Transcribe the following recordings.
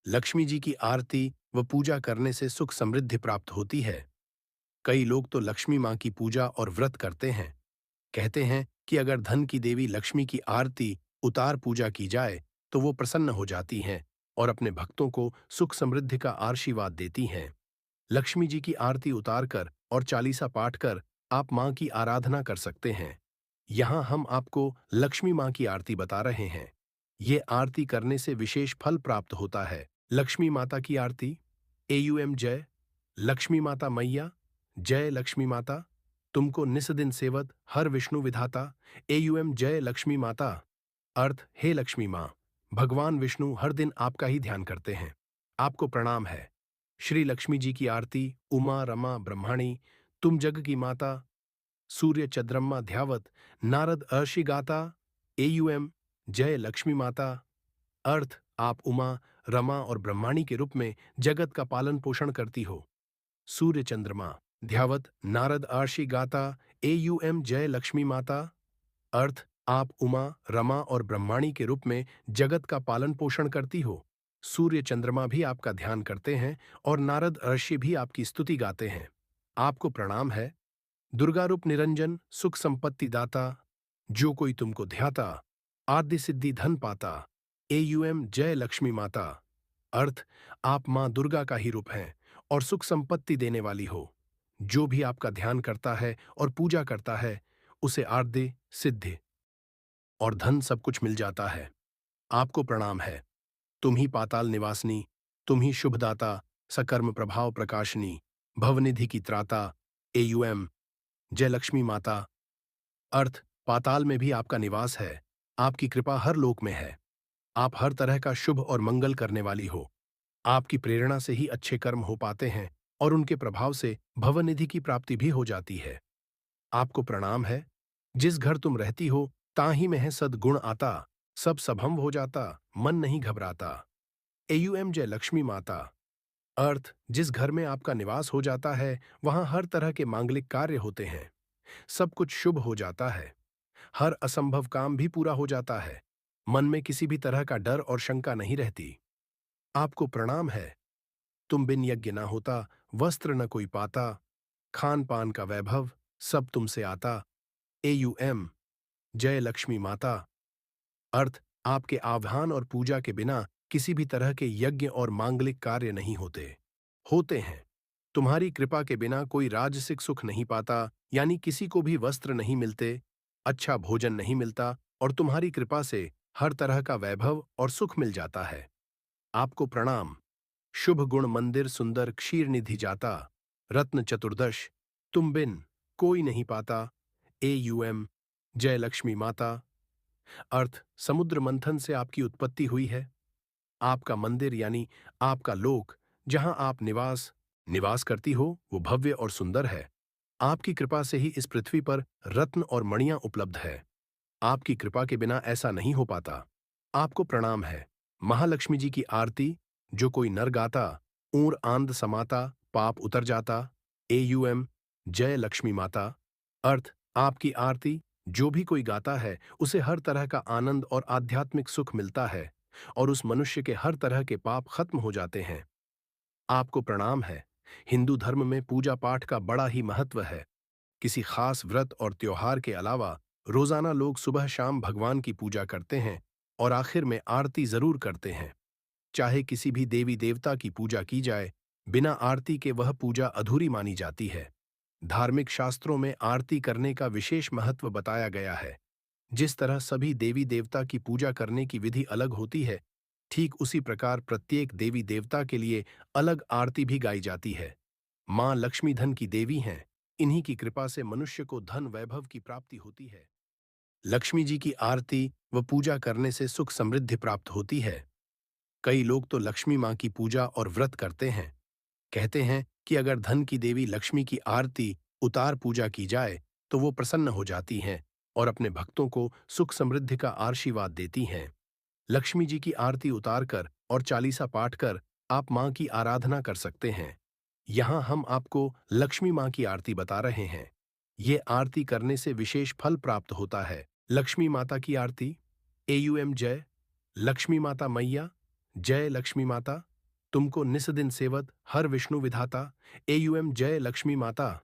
लक्ष्मी जी की आरती व पूजा करने से सुख समृद्धि प्राप्त होती है। कई लोग तो लक्ष्मी माँ की पूजा और व्रत करते हैं। कहते हैं कि अगर धन की देवी लक्ष्मी की आरती उतार पूजा की जाए तो वो प्रसन्न हो जाती हैं और अपने भक्तों को सुख समृद्धि का आशीर्वाद देती हैं। लक्ष्मी जी की आरती उतार कर और चालीसा पाठ कर आप माँ की आराधना कर सकते हैं। यहाँ हम आपको लक्ष्मी माँ की आरती बता रहे हैं। ये आरती करने से विशेष फल प्राप्त होता है। लक्ष्मी माता की आरती। एयूएम जय लक्ष्मी माता मैया। जय लक्ष्मी माता, तुमको निस दिन सेवत हर विष्णु विधाता। एयूएम जय लक्ष्मी माता। अर्थ, हे लक्ष्मी माँ, भगवान विष्णु हर दिन आपका ही ध्यान करते हैं। आपको प्रणाम है। श्री लक्ष्मी जी की आरती। उमा रमा ब्रह्माणी, तुम जग की माता। सूर्य चंद्रमा ध्यावत नारद अर्षि गाता। एयूएम जय लक्ष्मी माता। अर्थ, आप उमा, रमा और ब्रह्माणी के रूप में जगत का पालन पोषण करती हो। सूर्य चंद्रमा ध्यावत नारद अर्षि गाता। एयूएम जय लक्ष्मी माता। अर्थ, आप उमा, रमा और ब्रह्माणी के रूप में जगत का पालन पोषण करती हो। सूर्य चंद्रमा भी आपका ध्यान करते हैं और नारद ऋषि भी आपकी स्तुति गाते हैं। आपको प्रणाम है। दुर्गा रूप निरंजन सुख संपत्ति दाता, जो कोई तुमको ध्याता आद्य सिद्धि धन पाता। एयूएम जय लक्ष्मी माता। अर्थ, आप मां दुर्गा का ही रूप हैं और सुख संपत्ति देने वाली हो। जो भी आपका ध्यान करता है और पूजा करता है उसे आद्य सिद्धि और धन सब कुछ मिल जाता है। आपको प्रणाम है। तुम ही पाताल निवासनी, तुम ही शुभदाता, सकर्म प्रभाव प्रकाशनी, भवनिधि की त्राता। एयूएम जय लक्ष्मी माता। अर्थ, पाताल में भी आपका निवास है। आपकी कृपा हर लोक में है। आप हर तरह का शुभ और मंगल करने वाली हो। आपकी प्रेरणा से ही अच्छे कर्म हो पाते हैं और उनके प्रभाव से भवनिधि की प्राप्ति भी हो जाती है। आपको प्रणाम है। जिस घर तुम रहती हो ताही में है सद्गुण आता। सब सभम हो जाता, मन नहीं घबराता। एयूएम जय लक्ष्मी माता। अर्थ, जिस घर में आपका निवास हो जाता है वहां हर तरह के मांगलिक कार्य होते हैं। सब कुछ शुभ हो जाता है। हर असंभव काम भी पूरा हो जाता है। मन में किसी भी तरह का डर और शंका नहीं रहती। आपको प्रणाम है। तुम बिन यज्ञ ना होता, वस्त्र न कोई पाता। खान पान का वैभव सब तुमसे आता। एयूएम जय लक्ष्मी माता। अर्थ, आपके आह्वान और पूजा के बिना किसी भी तरह के यज्ञ और मांगलिक कार्य नहीं होते। होते हैं। तुम्हारी कृपा के बिना कोई राजसिक सुख नहीं पाता, यानी किसी को भी वस्त्र नहीं मिलते, अच्छा भोजन नहीं मिलता और तुम्हारी कृपा से हर तरह का वैभव और सुख मिल जाता है। आपको प्रणाम। शुभ गुण मंदिर सुंदर क्षीर निधि जाता। रत्न चतुर्दश तुम बिन कोई नहीं पाता। एयूएम जय लक्ष्मी माता। अर्थ, समुद्र मंथन से आपकी उत्पत्ति हुई है। आपका मंदिर यानी आपका लोक, जहां आप निवास निवास करती हो, वो भव्य और सुंदर है। आपकी कृपा से ही इस पृथ्वी पर रत्न और मणियां उपलब्ध है। आपकी कृपा के बिना ऐसा नहीं हो पाता। आपको प्रणाम है। महालक्ष्मी जी की आरती। जो कोई नर गाता, ऊर आंद समाता, पाप उतर जाता। एयूएम जय लक्ष्मी माता। अर्थ, आपकी आरती जो भी कोई गाता है उसे हर तरह का आनंद और आध्यात्मिक सुख मिलता है और उस मनुष्य के हर तरह के पाप खत्म हो जाते हैं। आपको प्रणाम है। हिंदू धर्म में पूजा पाठ का बड़ा ही महत्व है। किसी खास व्रत और त्योहार के अलावा रोजाना लोग सुबह शाम भगवान की पूजा करते हैं और आखिर में आरती जरूर करते हैं। चाहे किसी भी देवी देवता की पूजा की जाए, बिना आरती के वह पूजा अधूरी मानी जाती है। धार्मिक शास्त्रों में आरती करने का विशेष महत्व बताया गया है। जिस तरह सभी देवी देवता की पूजा करने की विधि अलग होती है, ठीक उसी प्रकार प्रत्येक देवी देवता के लिए अलग आरती भी गाई जाती है। मां लक्ष्मी धन की देवी हैं। इन्हीं की कृपा से मनुष्य को धन वैभव की प्राप्ति होती है। लक्ष्मी जी की आरती व पूजा करने से सुख समृद्धि प्राप्त होती है। कई लोग तो लक्ष्मी मां की पूजा और व्रत करते हैं। कहते हैं कि अगर धन की देवी लक्ष्मी की आरती उतार पूजा की जाए तो वो प्रसन्न हो जाती हैं और अपने भक्तों को सुख समृद्धि का आशीर्वाद देती हैं। लक्ष्मी जी की आरती उतार कर और चालीसा पाठ कर आप मां की आराधना कर सकते हैं। यहाँ हम आपको लक्ष्मी मां की आरती बता रहे हैं। ये आरती करने से विशेष फल प्राप्त होता है। लक्ष्मी माता की आरती। एयूएम जय लक्ष्मी माता मैया। जय लक्ष्मी माता। तुमको निस्दिन सेवत हर विष्णु विधाता। एयूएम जय लक्ष्मी माता।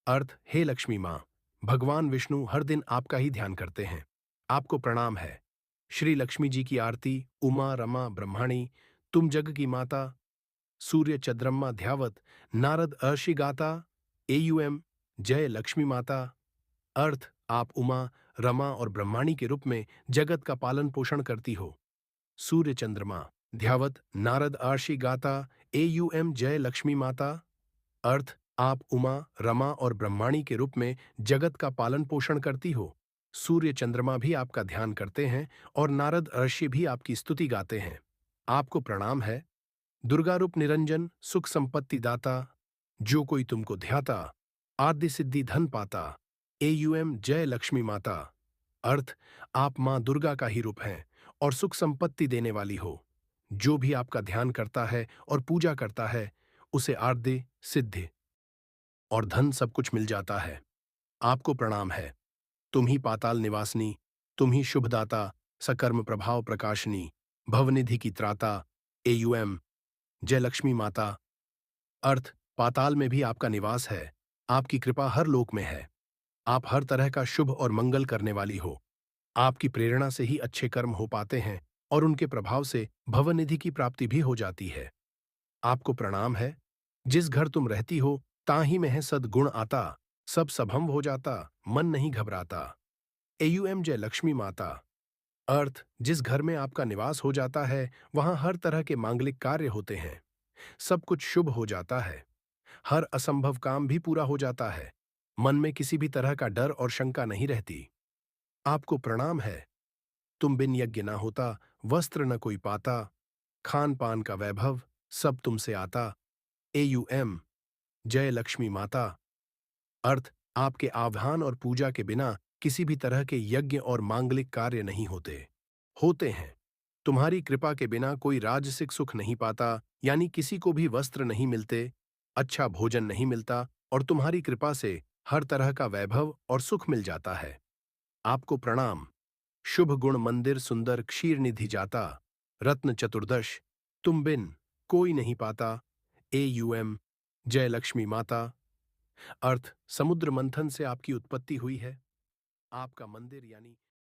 अर्थ, हे लक्ष्मी माँ, भगवान विष्णु हर दिन आपका ही ध्यान करते हैं। आपको प्रणाम है। श्री लक्ष्मी जी की आरती। उमा रमा ब्रह्माणी, तुम जग की माता। सूर्य चंद्रमा ध्यावत नारद अर्षि गाता। एयूएम जय लक्ष्मी माता। अर्थ, आप उमा, रमा और ब्रह्माणी के रूप में जगत का पालन पोषण करती हो। सूर्य चंद्रमा ध्यावत नारद आर्षि गाता। एयूएम जय लक्ष्मी माता। अर्थ, आप उमा, रमा और ब्रह्माणी के रूप में जगत का पालन पोषण करती हो। सूर्य चंद्रमा भी आपका ध्यान करते हैं और नारद ऋषि भी आपकी स्तुति गाते हैं। आपको प्रणाम है। दुर्गा रूप निरंजन, सुख संपत्ति दाता, जो कोई तुमको ध्याता, आद्य सिद्धि धन पाता। एयूएम जय लक्ष्मी माता। अर्थ, आप मां दुर्गा का ही रूप हैं और सुख संपत्ति देने वाली हो। जो भी आपका ध्यान करता है और पूजा करता है, उसे आद्य सिद्धि और धन सब कुछ मिल जाता है। आपको प्रणाम है। तुम ही पाताल निवासनी, तुम ही शुभदाता, सकर्म प्रभाव प्रकाशनी, भवनिधि की त्राता। एयूएम जय लक्ष्मी माता। अर्थ, पाताल में भी आपका निवास है। आपकी कृपा हर लोक में है। आप हर तरह का शुभ और मंगल करने वाली हो। आपकी प्रेरणा से ही अच्छे कर्म हो पाते हैं और उनके प्रभाव से भवनिधि की प्राप्ति भी हो जाती है। आपको प्रणाम है। जिस घर तुम रहती हो, ताहि में है सद्गुण आता। सब सभम हो जाता, मन नहीं घबराता। एयूएम जय लक्ष्मी माता। अर्थ, जिस घर में आपका निवास हो जाता है, वहां हर तरह के मांगलिक कार्य होते हैं। सब कुछ शुभ हो जाता है। हर असंभव काम भी पूरा हो जाता है। मन में किसी भी तरह का डर और शंका नहीं रहती। आपको प्रणाम है। तुम बिन यज्ञ ना होता, वस्त्र न कोई पाता, खान पान का वैभव सब तुमसे आता। एयूएम जय लक्ष्मी माता। अर्थ, आपके आह्वान और पूजा के बिना किसी भी तरह के यज्ञ और मांगलिक कार्य नहीं होते। होते हैं। तुम्हारी कृपा के बिना कोई राजसिक सुख नहीं पाता, यानी किसी को भी वस्त्र नहीं मिलते, अच्छा भोजन नहीं मिलता, और तुम्हारी कृपा से हर तरह का वैभव और सुख मिल जाता है। आपको प्रणाम। शुभ गुण मंदिर सुंदर क्षीर निधि जाता। रत्न चतुर्दश, तुम बिन कोई नहीं पाता। एयूएम जय लक्ष्मी माता। अर्थ, समुद्र मंथन से आपकी उत्पत्ति हुई है। आपका मंदिर यानी